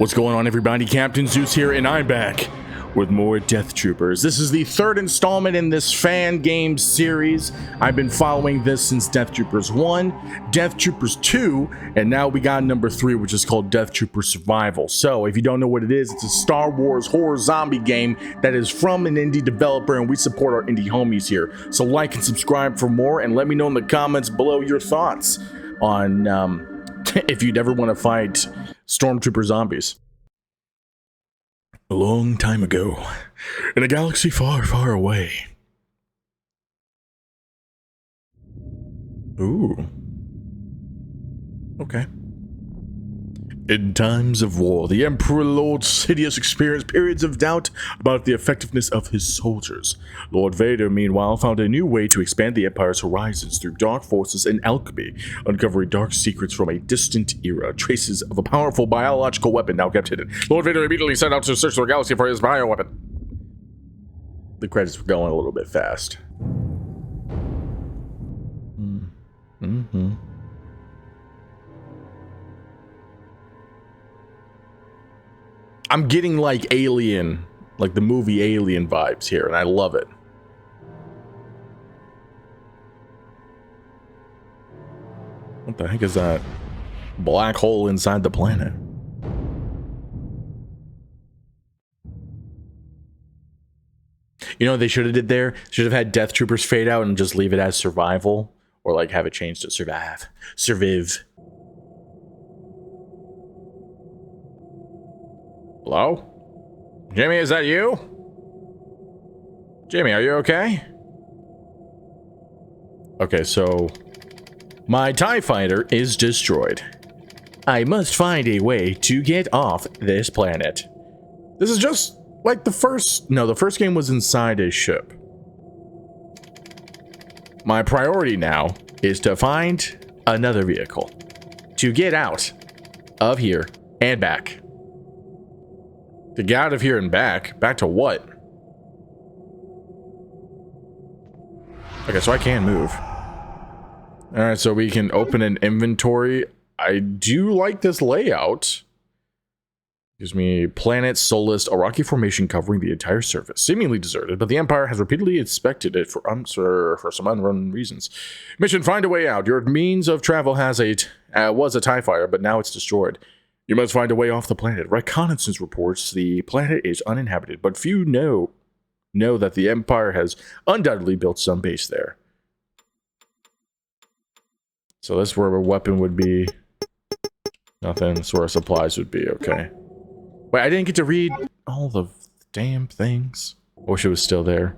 What's going on, everybody? Captain Zeus here, and I'm back with more Death Troopers. This is the third installment in this fan game series. I've been following this since Death Troopers 1, Death Troopers 2, and now we got number 3, which is called Death Trooper Survival. So, if you don't know what it is, it's a Star Wars horror zombie game that is from an indie developer, and we support our indie homies here. So like and subscribe for more, and let me know in the comments below your thoughts on if you'd ever want to fight Stormtrooper zombies. A long time ago, in a galaxy far, far away. Ooh. Okay. In times of war, the Emperor Lord Sidious experienced periods of doubt about the effectiveness of his soldiers. Lord Vader, meanwhile, found a new way to expand the Empire's horizons through dark forces and alchemy, uncovering dark secrets from a distant era, traces of a powerful biological weapon now kept hidden. Lord Vader immediately set out to search the galaxy for his bioweapon. The credits were going a little bit fast. I'm getting like Alien, like the movie Alien vibes here, and I love it. What the heck is that? Black hole inside the planet. You know what they should have did there? Should have had Death Troopers fade out and just leave it as survival, or like have it changed to survive. Survive. Hello? Jimmy, is that you? Jimmy, are you okay? Okay, so my TIE fighter is destroyed. I must find a way to get off this planet. This is just like the first game was inside a ship. My priority now is to find another vehicle to get out of here and back. To get out of here and back? Back to what? Okay, so I can move. Alright, so we can open an inventory. I do like this layout. Gives me planet, sol list, a rocky formation covering the entire surface. Seemingly deserted, but the Empire has repeatedly inspected it for some unknown reasons. Mission, find a way out. Your means of travel was a TIE fighter, but now it's destroyed. You must find a way off the planet. Reconnaissance reports the planet is uninhabited, but few know that the Empire has undoubtedly built some base there. So that's where a weapon would be. Nothing. That's where our supplies would be. Okay. Wait, I didn't get to read all the damn things. I wish it was still there.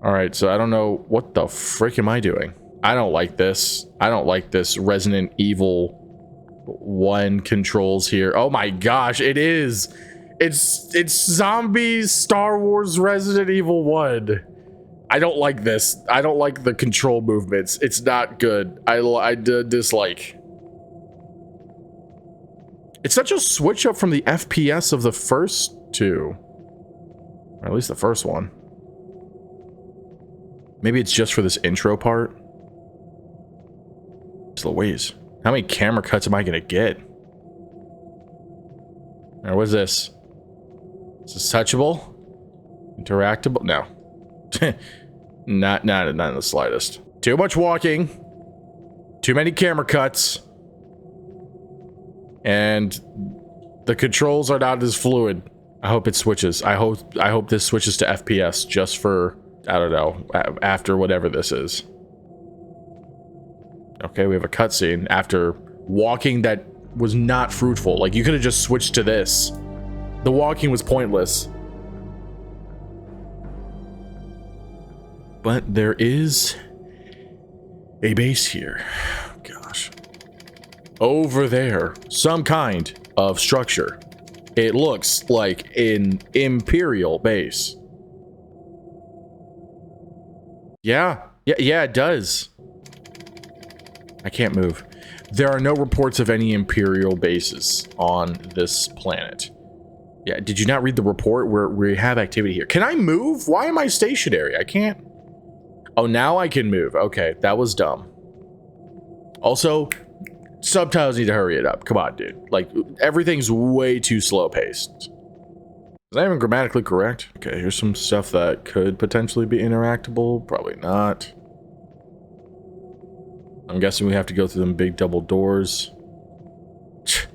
Alright, so I don't know. What the frick am I doing? I don't like this. I don't like this Resident Evil 1 controls here. Oh my gosh, it is. It's zombies Star Wars Resident Evil 1. I don't like this. I don't like the control movements. It's not good. I dislike. It's such a switch up from the FPS of the first two. Or at least the first one. Maybe it's just for this intro part. It's Louise. How many camera cuts am I gonna get? Now, what's this? Is this touchable? Interactable? No. not in the slightest. Too much walking. Too many camera cuts. And the controls are not as fluid. I hope it switches. I hope this switches to FPS just for, I don't know, after whatever this is. Okay, we have a cutscene after walking that was not fruitful. Like, you could have just switched to this. The walking was pointless. But there is a base here. Gosh. Over there. Some kind of structure. It looks like an Imperial base. Yeah, it does. I can't move. There are no reports of any Imperial bases on this planet. Yeah, did you not read the report where we have activity here? Can I move? Why am I stationary? I can't. Oh, now I can move. Okay, that was dumb. Also, subtitles need to hurry it up. Come on, dude. Like, everything's way too slow paced. Is that even grammatically correct? Okay, here's some stuff that could potentially be interactable. Probably not. I'm guessing we have to go through them big double doors.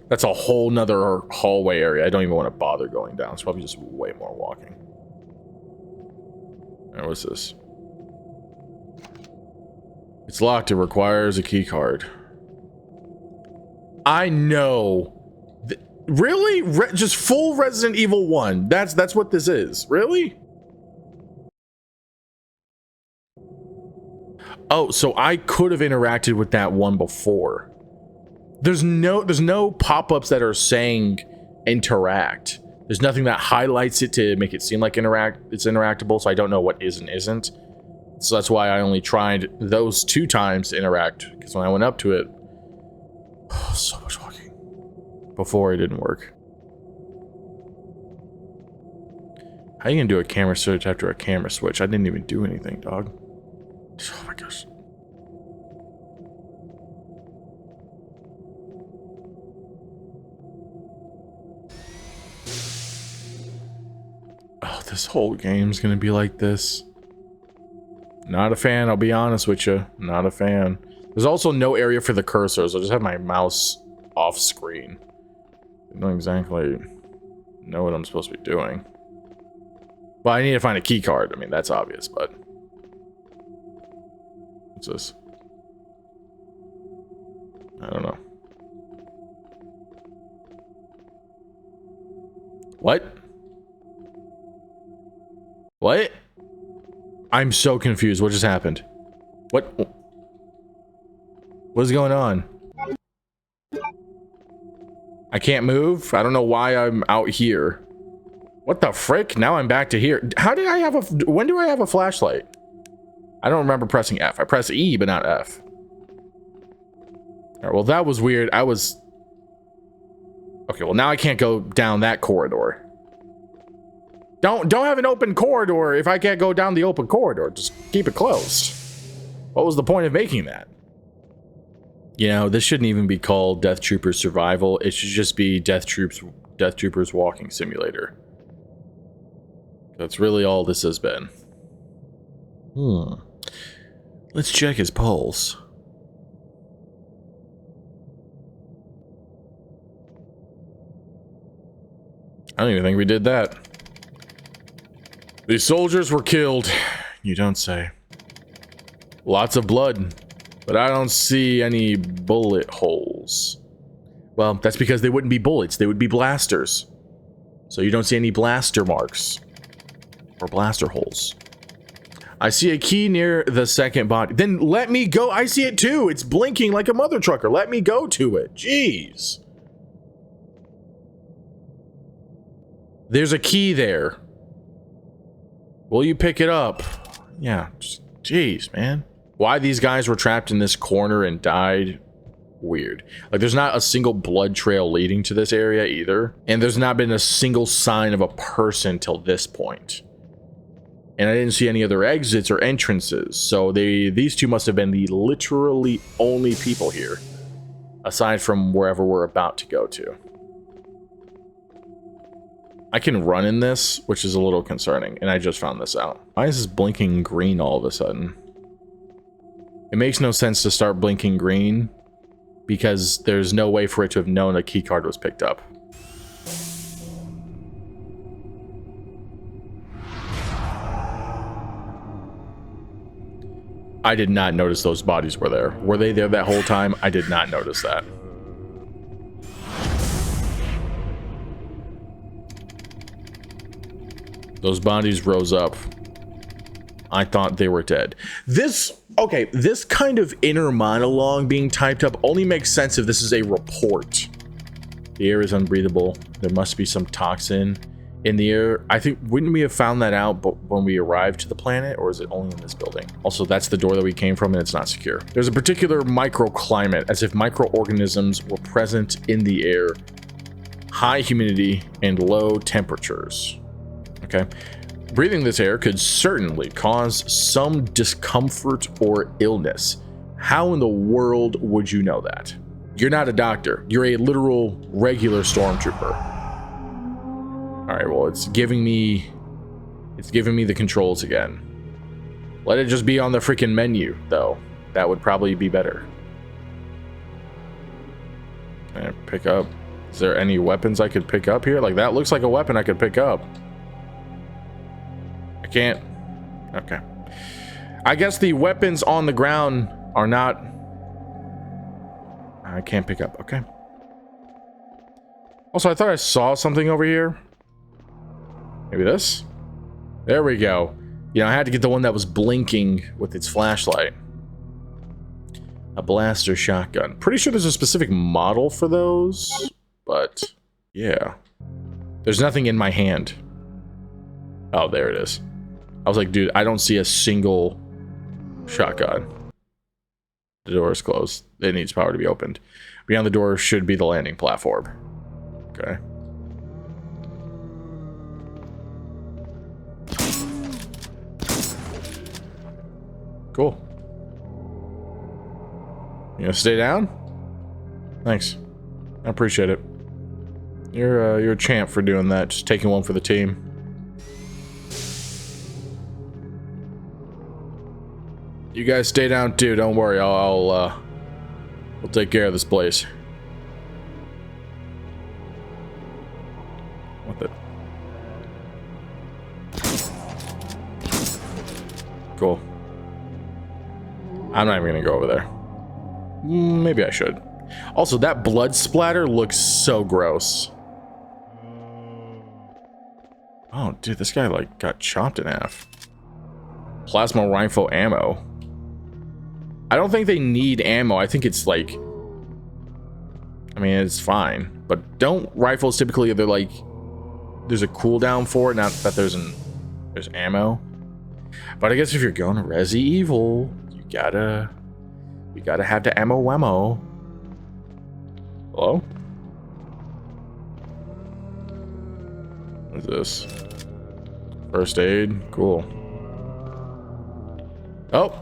That's a whole nother hallway area. I don't even want to bother going down. It's probably just way more walking. Alright, what's this? It's locked. It requires a key card. I know. Really? Just full Resident Evil 1. That's what this is. Really? Oh, so I could have interacted with that one before. There's no pop-ups that are saying interact. There's nothing that highlights it to make it seem like it's interactable, so I don't know what is and isn't. So that's why I only tried those 2 times to interact, because when I went up to it, so much walking. Before it didn't work. How are you gonna do a camera search after a camera switch? I didn't even do anything, dog. Oh my gosh. Oh, this whole game's gonna be like this. Not a fan, I'll be honest with you. Not a fan. There's also no area for the cursors. I'll just have my mouse off screen. I don't exactly know what I'm supposed to be doing. Well, I need to find a key card. I mean, that's obvious, but... What's this? I don't know. What? What? I'm so confused. What just happened? What is going on? I can't move. I don't know why I'm out here. What the frick? Now I'm back to here. How did I have a... When do I have a flashlight? I don't remember pressing F. I pressed E, but not F. Alright, well, that was weird. I was... Okay, well, now I can't go down that corridor. Don't have an open corridor if I can't go down the open corridor. Just keep it closed. What was the point of making that? You know, this shouldn't even be called Death Troopers Survival. It should just be Death Troopers Walking Simulator. That's really all this has been. Let's check his pulse. I don't even think we did that. These soldiers were killed. You don't say. Lots of blood, but I don't see any bullet holes. Well, that's because they wouldn't be bullets. They would be blasters. So you don't see any blaster marks. Or blaster holes. I see a key near the second body. Then let me go. I see it too. It's blinking like a mother trucker. Let me go to it. Jeez. There's a key there. Will you pick it up? Yeah. Jeez, man. Why these guys were trapped in this corner and died? Weird. Like, there's not a single blood trail leading to this area either. And there's not been a single sign of a person till this point. And I didn't see any other exits or entrances. So these two must have been the literally only people here. Aside from wherever we're about to go to. I can run in this, which is a little concerning. And I just found this out. Why is this blinking green all of a sudden? It makes no sense to start blinking green. Because there's no way for it to have known a keycard was picked up. I did not notice those bodies were there. Were they there that whole time? I did not notice that. Those bodies rose up. I thought they were dead. This kind of inner monologue being typed up only makes sense if this is a report. The air is unbreathable. There must be some toxin in the air. I think, wouldn't we have found that out when we arrived to the planet, or is it only in this building? Also, that's the door that we came from and it's not secure. There's a particular microclimate, as if microorganisms were present in the air. High humidity and low temperatures. Okay. Breathing this air could certainly cause some discomfort or illness. How in the world would you know that? You're not a doctor. You're a literal regular stormtrooper. All right, well, it's giving me the controls again. Let it just be on the freaking menu, though. That would probably be better. Can I pick up? Is there any weapons I could pick up here? Like, that looks like a weapon I could pick up. I can't. Okay. I guess the weapons on the ground are not... I can't pick up. Okay. Also, I thought I saw something over here. Maybe this? There we go. You know, I had to get the one that was blinking with its flashlight. A blaster shotgun. Pretty sure there's a specific model for those, but yeah. There's nothing in my hand. Oh, there it is. I was like, dude, I don't see a single shotgun. The door is closed. It needs power to be opened. Beyond the door should be the landing platform. Okay. Cool. You gonna stay down? Thanks. I appreciate it. You're a champ for doing that. Just taking one for the team. You guys stay down too. Don't worry. We'll take care of this place. What the? Cool. I'm not even gonna go over there. Maybe I should. Also, that blood splatter looks so gross. Oh, dude, this guy like got chopped in half. Plasma rifle ammo. I don't think they need ammo. I think it's like, I mean, it's fine, but don't rifles typically, they're like, there's a cooldown for it, not that there's ammo. But I guess if you're going to Resi Evil, you gotta have the ammo whammo. Hello? What is this? First aid, cool. Oh!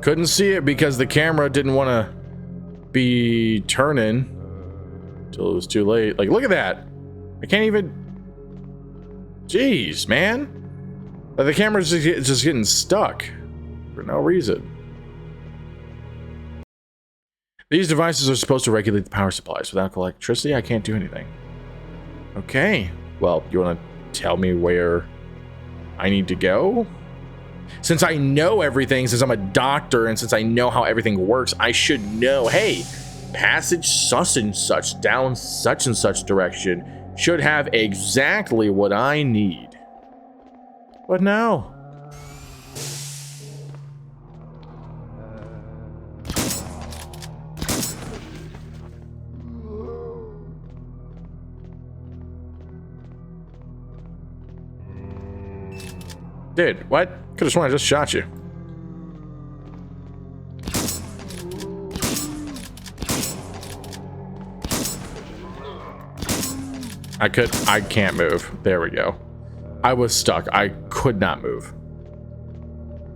Couldn't see it because the camera didn't want to be turning until it was too late. Like, look at that. I can't even... Jeez, man. Like, the camera's just getting stuck for no reason. These devices are supposed to regulate the power supplies. Without electricity, I can't do anything. Okay. Well, you want to tell me where I need to go? Since I know everything, since I'm a doctor, and since I know how everything works, I should know, hey, passage such and such, down such and such direction, should have exactly what I need. But no. Dude, what? Could've sworn I just shot you. I can't move. There we go. I was stuck. I could not move.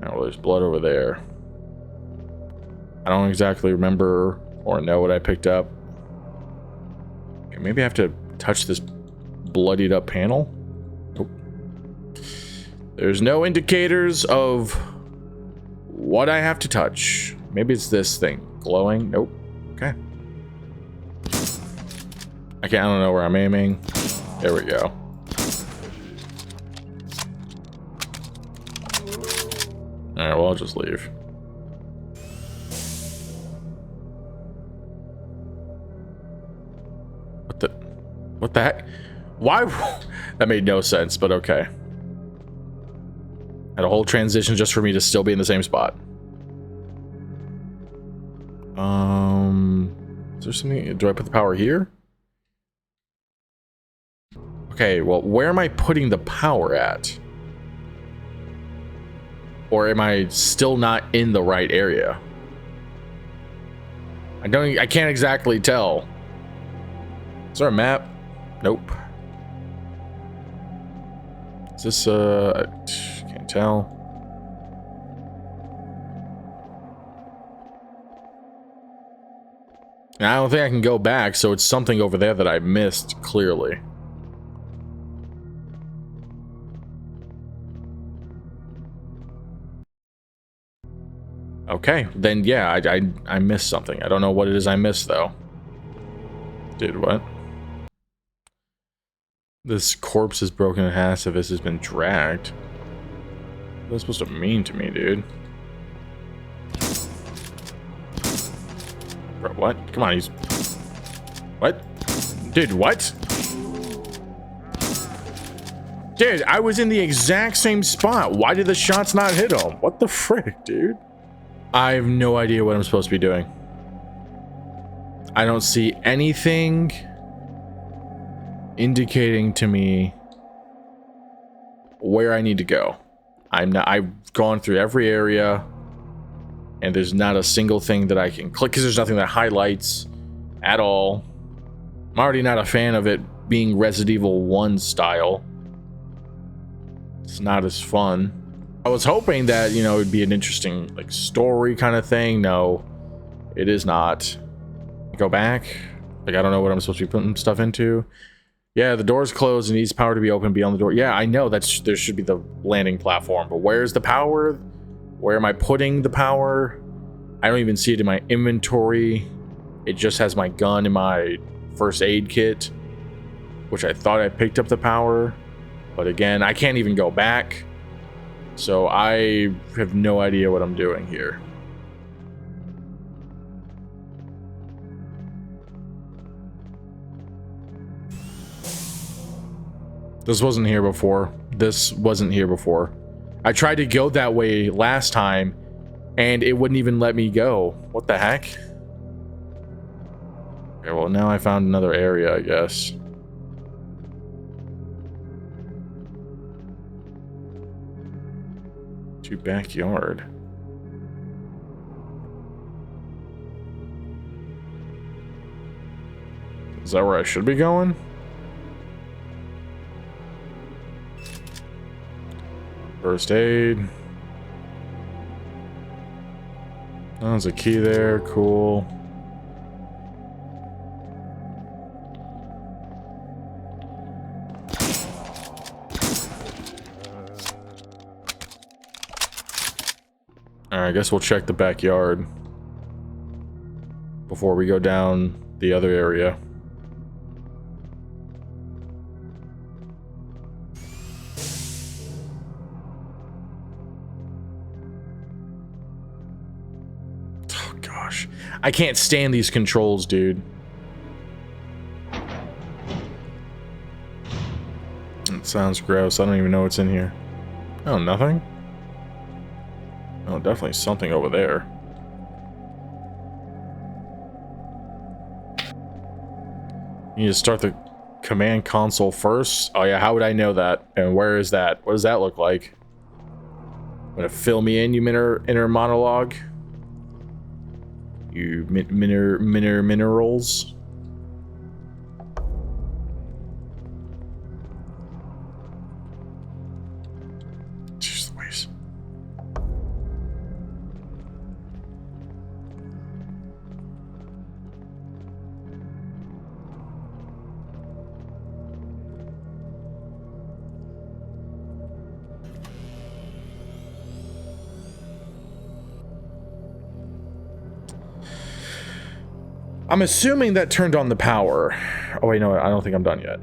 Oh, there's blood over there. I don't exactly remember or know what I picked up. Okay, maybe I have to touch this bloodied up panel. Nope. There's no indicators of what I have to touch. Maybe it's this thing. Glowing? Nope. Okay. I don't know where I'm aiming. There we go. Alright, well, I'll just leave. What the heck? Why? That made no sense, but okay. Had a whole transition just for me to still be in the same spot. Is there something? Do I put the power here? Okay, well, where am I putting the power at? Or am I still not in the right area? I can't exactly tell. Is there a map? Nope. Is this I can't tell. And I don't think I can go back, so it's something over there that I missed, clearly. Okay, then yeah, I missed something. I don't know what it is I missed, though. Dude, what? This corpse is broken in half if this has been dragged. What's that supposed to mean to me, dude? Bro, what? Come on, he's... What? Dude, what? Dude, I was in the exact same spot. Why did the shots not hit him? What the frick, dude? I have no idea what I'm supposed to be doing. I don't see anything indicating to me where I need to go. I've gone through every area, and there's not a single thing that I can click because there's nothing that highlights at all. I'm already not a fan of it being Resident Evil 1 style. It's not as fun. I was hoping that, you know, it'd be an interesting, like, story kind of thing. No, it is not. Go back. Like, I don't know what I'm supposed to be putting stuff into. Yeah, the door's closed and needs power to be open beyond the door. Yeah, I know there should be the landing platform, but where's the power? Where am I putting the power? I don't even see it in my inventory. It just has my gun in my first aid kit, which I thought I picked up the power. But again, I can't even go back. So I have no idea what I'm doing here. This wasn't here before. This wasn't here before. I tried to go that way last time, and it wouldn't even let me go. What the heck? Okay, well, now I found another area, I guess. To backyard. Is that where I should be going? First aid. Oh, there's a key there. Cool. Alright, I guess we'll check the backyard before we go down the other area. I can't stand these controls, dude. It sounds gross. I don't even know what's in here. Oh, nothing? Oh, definitely something over there. You need to start the command console first. Oh yeah, how would I know that? And where is that? What does that look like? Gonna fill me in, you inner monologue? You minerals. Jeez Louise. I'm assuming that turned on the power. Oh wait, no, I don't think I'm done yet.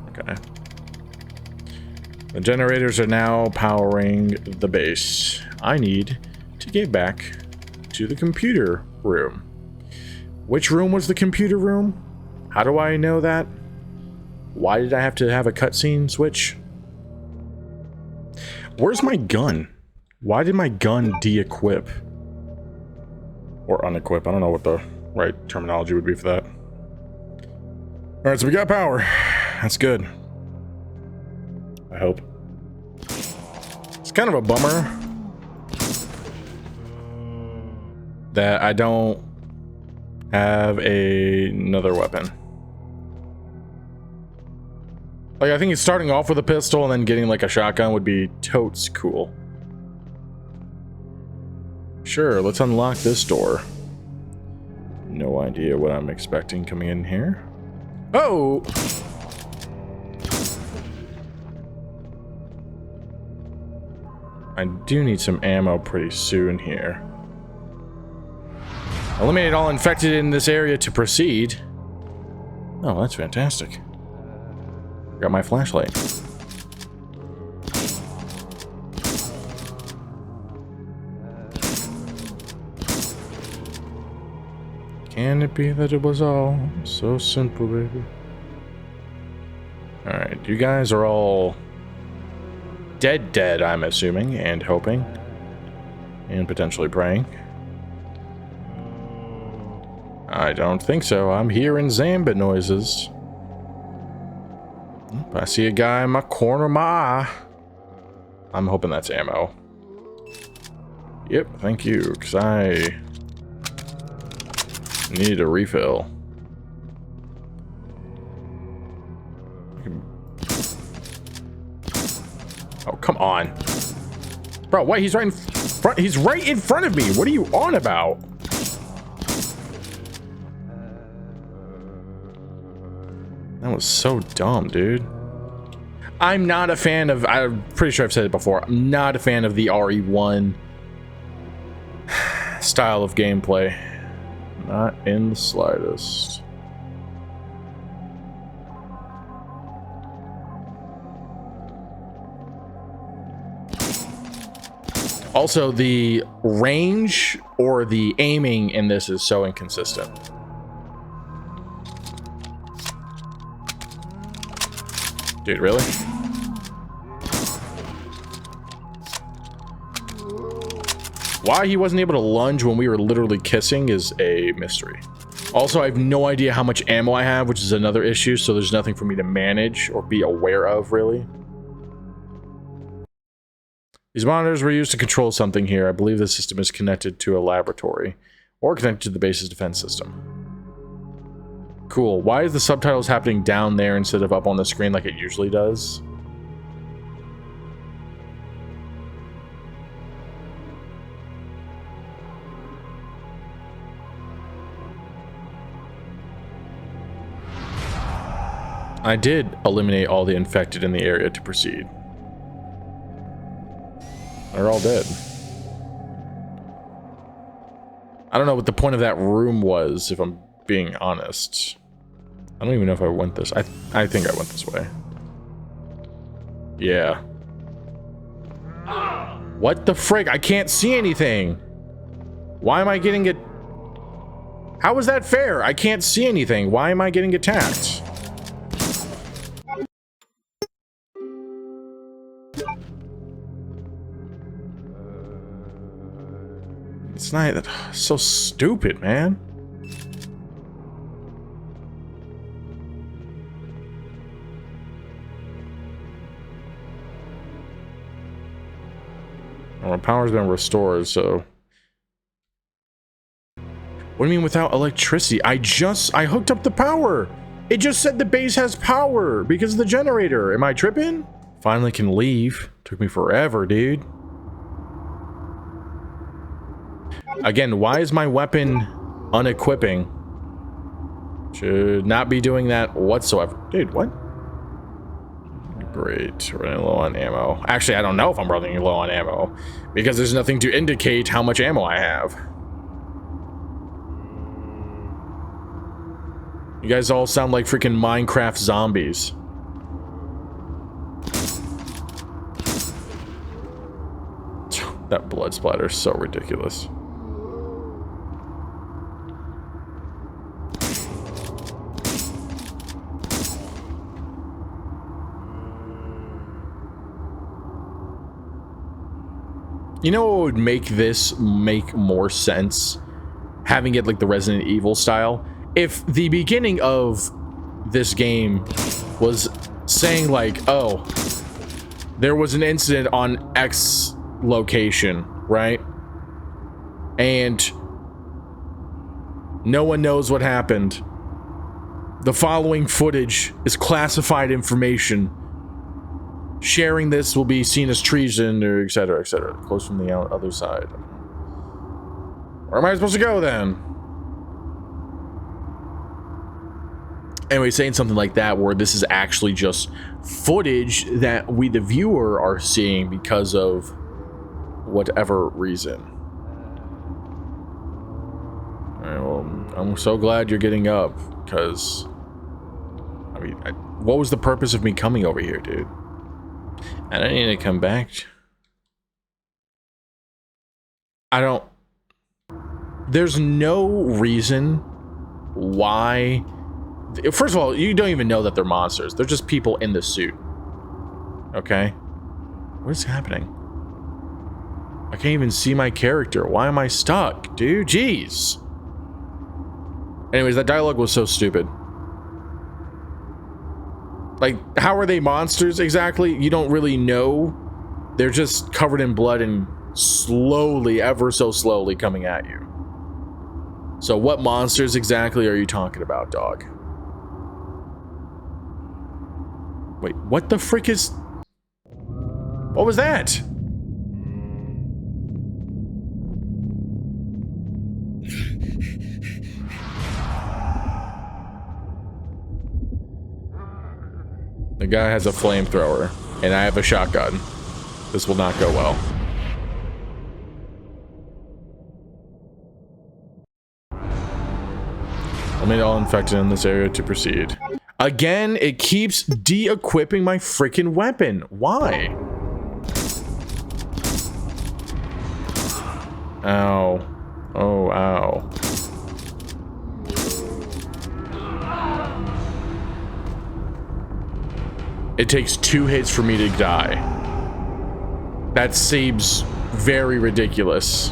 Okay. The generators are now powering the base. I need to get back to the computer room. Which room was the computer room? How do I know that? Why did I have to have a cutscene switch? Where's my gun? Why did my gun de-equip? Or unequip. I don't know what the right terminology would be for that. Alright, so we got power. That's good. I hope. It's kind of a bummer that I don't have another weapon. Like, I think he's starting off with a pistol and then getting like a shotgun would be totes cool. Sure, let's unlock this door. No idea what I'm expecting coming in here. Oh! I do need some ammo pretty soon here. Eliminate all infected in this area to proceed. Oh, that's fantastic. Got my flashlight. Can it be that it was all so simple, baby? Alright, you guys are all dead, I'm assuming, and hoping. And potentially praying. I don't think so. I'm hearing Zambit noises. I see a guy in my corner of my eye. I'm hoping that's ammo. Yep, thank you, because I need a refill. Oh, come on. Bro, what? He's right in front. He's right in front of me. What are you on about? That was so dumb, dude. I'm not a fan of... I'm pretty sure I've said it before. I'm not a fan of the RE1 style of gameplay. Not in the slightest. Also, the range or the aiming in this is so inconsistent. Dude, really? Why he wasn't able to lunge when we were literally kissing is a mystery. Also, I have no idea how much ammo I have, which is another issue, so there's nothing for me to manage or be aware of, really. These monitors were used to control something here. I believe the system is connected to a laboratory, or connected to the base's defense system. Cool. Why is the subtitles happening down there instead of up on the screen like it usually does? I did eliminate all the infected in the area to proceed. They're all dead. I don't know what the point of that room was, if I'm being honest. I don't even know if I went this. I think I went this way. Yeah. What the frig? I can't see anything. Why am I getting it? How is that fair? I can't see anything. Why am I getting attacked? It's not so stupid, man. Well, power's been restored, so... What do you mean without electricity? I hooked up the power! It just said the base has power because of the generator. Am I tripping? Finally can leave. Took me forever, dude. Again, why is my weapon unequipping? Should not be doing that whatsoever. Dude, what? Great, running low on ammo. Actually, I don't know if I'm running low on ammo because there's nothing to indicate how much ammo I have. You guys all sound like freaking Minecraft zombies. That blood splatter is so ridiculous. You know what would make this make more sense? Having it like the Resident Evil style. If the beginning of this game was saying like, oh, there was an incident on X location, right? And no one knows what happened. The following footage is classified information. Sharing this will be seen as treason, or etc., etc. Close from the other side. Where am I supposed to go then? Anyway, saying something like that, where this is actually just footage that we, the viewer, are seeing because of whatever reason. Alright, well, I'm so glad you're getting up, because I mean, what was the purpose of me coming over here, dude? I don't need to come back. I don't... There's no reason why... First of all, you don't even know that they're monsters. They're just people in the suit. Okay? What is happening? I can't even see my character. Why am I stuck, dude? Jeez. Anyways, that dialogue was so stupid. Like, how are they monsters exactly? You don't really know. They're just covered in blood and slowly, ever so slowly coming at you. So what monsters exactly are you talking about, dog? Wait, what the frick is... What was that? The guy has a flamethrower, and I have a shotgun. This will not go well. Eliminate all infected in this area to proceed. Again, it keeps de-equipping my freaking weapon. Why? Ow. Oh, ow. It takes 2 hits for me to die. That seems very ridiculous.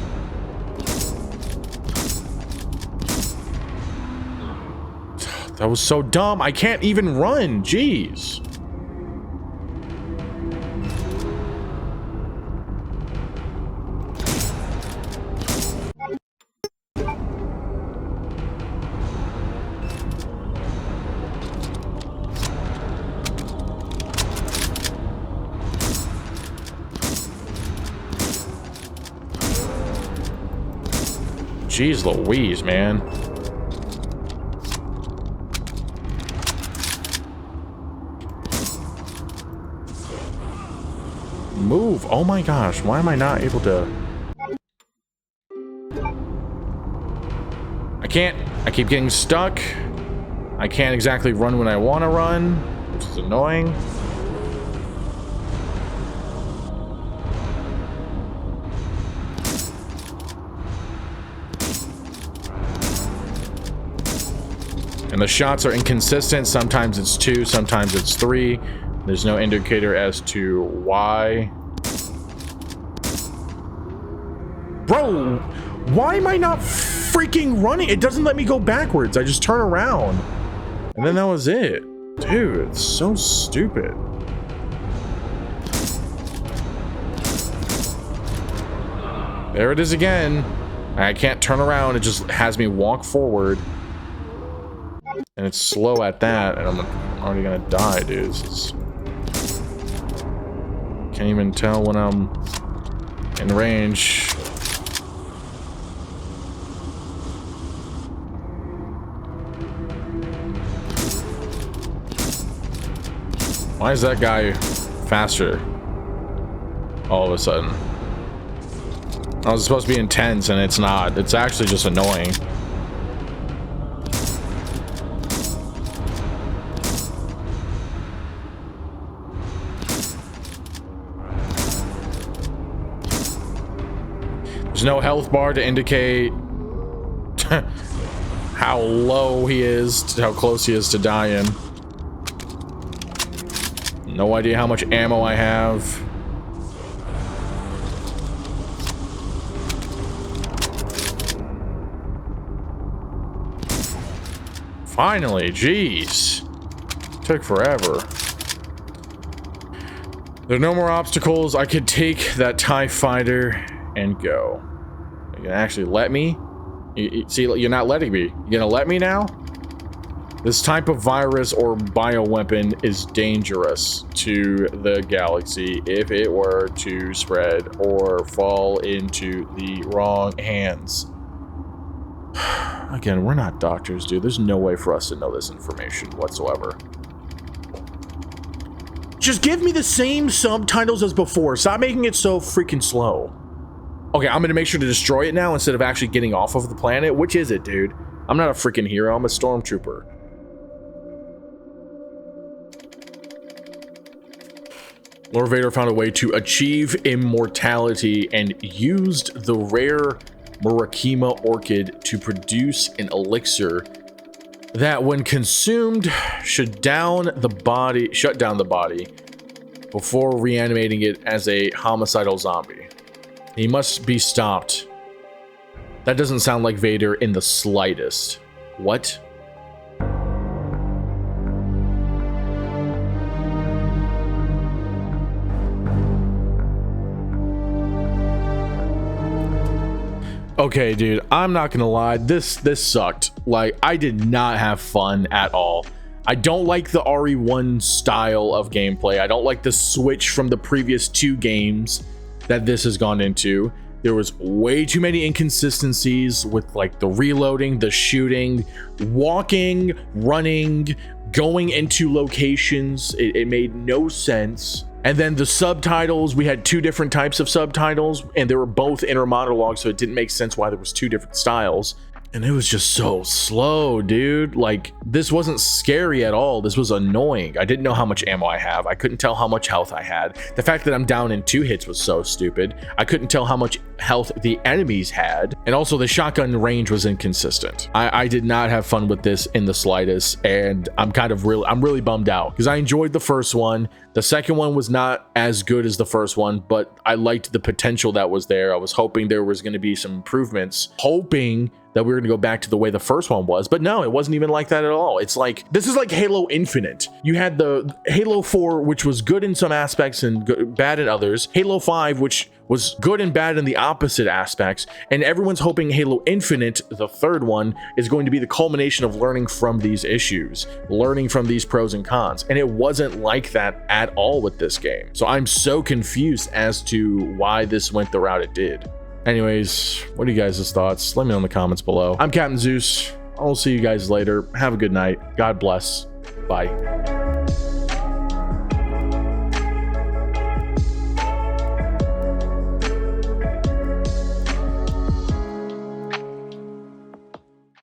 That was so dumb. I can't even run. Jeez. Jeez Louise, man. Move. Oh my gosh, why am I not able to... I keep getting stuck. I can't exactly run when I want to run, which is annoying. And the shots are inconsistent. Sometimes it's 2, sometimes it's 3. There's no indicator as to why. Bro, why am I not freaking running? It doesn't let me go backwards. I just turn around. And then that was it. Dude, it's so stupid. There it is again. I can't turn around. It just has me walk forward. And it's slow at that, and I'm already gonna die, dude. Can't even tell when I'm in range. Why is that guy faster all of a sudden? I was supposed to be intense, and it's not. It's actually just annoying. There's no health bar to indicate how low he is, how close he is to dying. No idea how much ammo I have. Finally, jeez. Took forever. There are no more obstacles. I could take that TIE fighter and go. You can actually let me? See, you're not letting me. You gonna let me now? This type of virus or bioweapon is dangerous to the galaxy if it were to spread or fall into the wrong hands. Again, we're not doctors, dude. There's no way for us to know this information whatsoever. Just give me the same subtitles as before. Stop making it so freaking slow. Okay, I'm gonna make sure to destroy it now instead of actually getting off of the planet. Which is it, dude? I'm not a freaking hero. I'm a stormtrooper. Lord Vader found a way to achieve immortality and used the rare Murakima orchid to produce an elixir that, when consumed, shut down the body before reanimating it as a homicidal zombie. He must be stopped. That doesn't sound like Vader in the slightest. What? Okay, dude, I'm not gonna lie, this sucked. Like, I did not have fun at all. I don't like the RE1 style of gameplay. I don't like the switch from the previous 2 games that this has gone into. There was way too many inconsistencies with like the reloading, the shooting, walking, running, going into locations. It made no sense. And then the subtitles, we had 2 different types of subtitles, and they were both inner monologues, so it didn't make sense why there was 2 different styles. And it was just so slow, dude. Like, this wasn't scary at all. This was annoying. I didn't know how much ammo I have. I couldn't tell how much health I had. The fact that I'm down in 2 hits was so stupid. I couldn't tell how much health the enemies had. And also the shotgun range was inconsistent. I did not have fun with this in the slightest. And I'm really bummed out because I enjoyed the first one. The second one was not as good as the first one, but I liked the potential that was there. I was hoping there was going to be some improvements, hoping that we were going to go back to the way the first one was, but no, it wasn't even like that at all. It's like, this is like Halo Infinite. You had the Halo 4, which was good in some aspects and bad in others. Halo 5, which was good and bad in the opposite aspects. And everyone's hoping Halo Infinite, the third one, is going to be the culmination of learning from these issues, learning from these pros and cons. And it wasn't like that at all with this game. So I'm so confused as to why this went the route it did. Anyways, what are you guys' thoughts? Let me know in the comments below. I'm Captain Zeus. I'll see you guys later. Have a good night. God bless. Bye.